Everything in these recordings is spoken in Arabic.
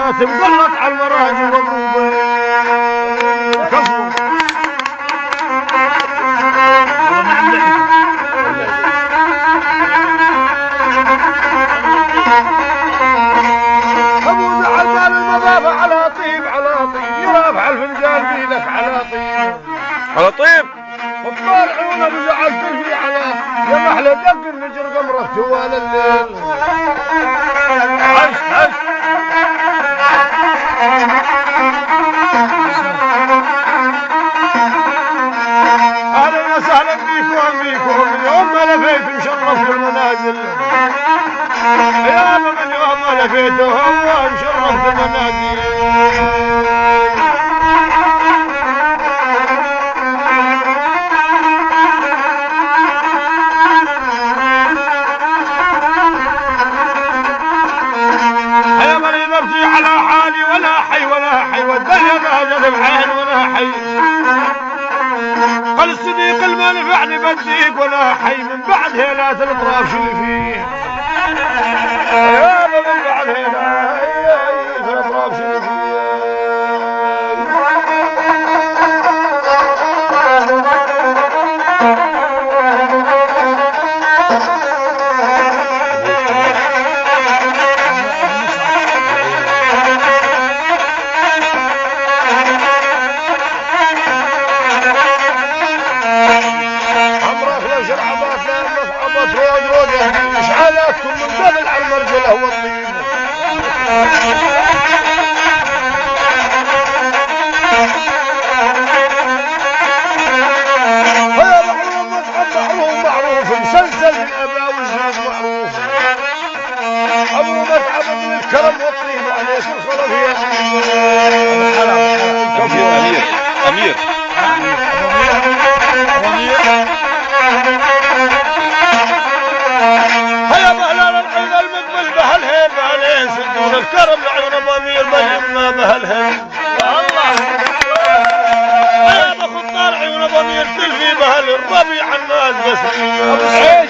الكاتب قلت على المراجي والروبين كفو ابو زعل قال المضافة على طيب على طيب يرافع الفنجان بيدك على طيب على طيب وطال عيون ابو زعل تلفي على يا محلى دق النجر قمرة توال الليل عش اهلا وسهلا بيكم اليوم ما لفيت مشرف في المنازل يا من اليوم ما لفيتهم ومشرف في المنازل يا مريض ابكي على حالي ولا حي والدنيا ما جذب عين ولا حي قال الصديق الما نفعني بديك ولا حي من بعد هيلات الاطراف شو اللي فيه يا من بعد هيلات الاطراف شو اللي فيه اشعالاتكم من قبل على المرجله والطين هذا معروف مسلسل الاباء والجنود معروف ابو متعب من الكرم والطيب عليك الخلف يا امير هيا بهلال العين المقبل بهالهين عليه سدون الكرم لعيون ضمير بجمنا بهالهين الله هيا بخطار عيون ضمير تلفي بهال الربيع الناس بس ايش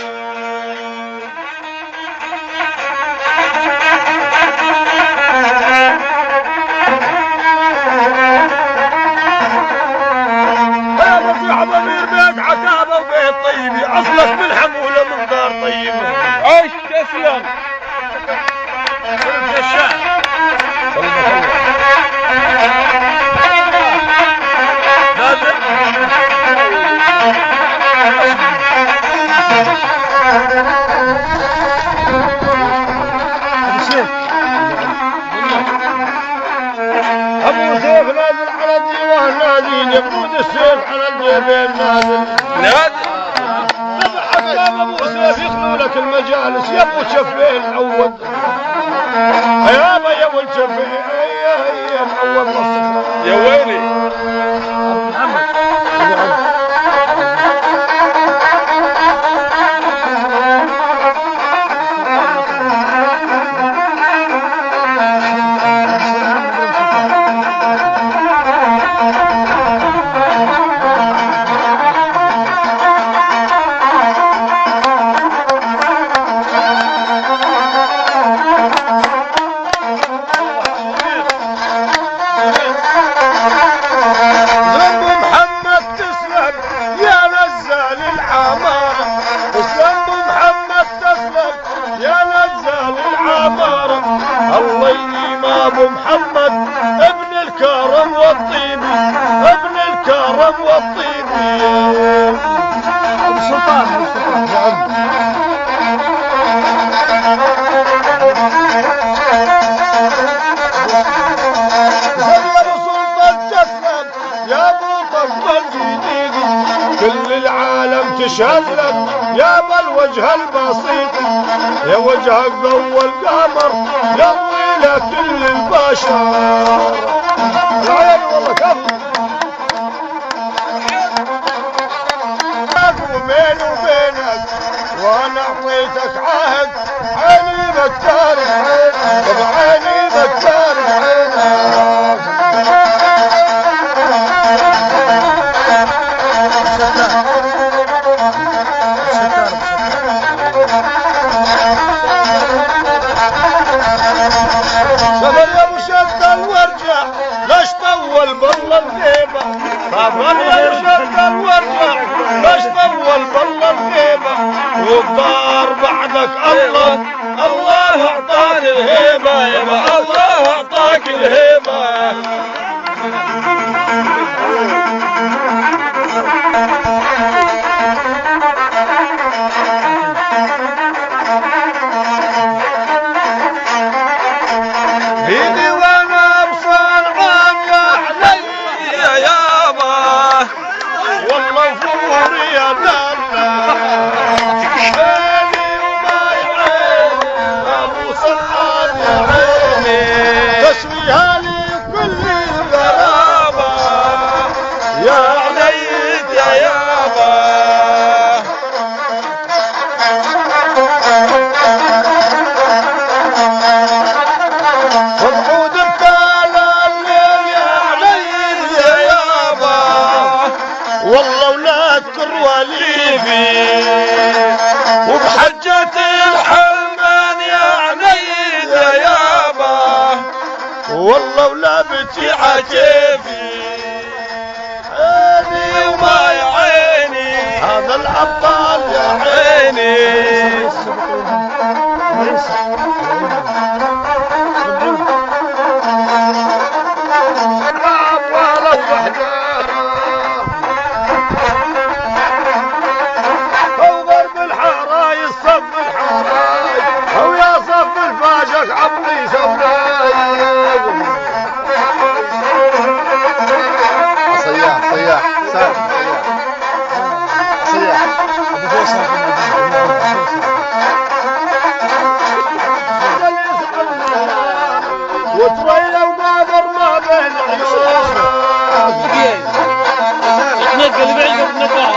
هيا بفيع ضمير بيت عتابه وبيت طيبي اصلك من حموله من دار طيبه عيش كاسيان ابو سيف نازل على الديوان نازل يقود السيف على الجيبين نازل حكام ابو سيف يخلو لك المجالس يا ابو شفين عوض يا ابا يا ابو شفين يا معوض مصر يا ويلي محمد ابو محمد ابن الكرم والطيبي ابن الكرم والطيبي ابو سلطان يا ابو سلطان تسلم يا ابو طفل جديد كل العالم تشهد لك يا ابا الوجه البسيط يا وجهك ضوى القمر يضوي لك كل البشر العين والله كفو وبين وبينك وانا اعطيتك عهد عيني بتارك عينك بعيني بتارك عينك سفر يا ابو شد والله شغل وارجع باش طول بالله الغيبة والدار بعدك الله الله اعطاك الهيبة يابا الله اعطاك الهيبة هيدي وانا بصنعان يا علي يا يابا والله فوري يا دلال عيني وما يعين ابو صنعان يا عيني تسويها لي كل الغرابة يا عليت يا يابا والعود بتالا الليل يا علي يا يابا والله ولا تكر وليبي وبحجة الحرمان يا علي يا يابا والله ولا بتي عجيبي عيني وما يا عيني هذا العبال يا عيني عمري سبلاي صياح صياح سالم صياح وتريا وقادر ما بين عيون نقل بعيد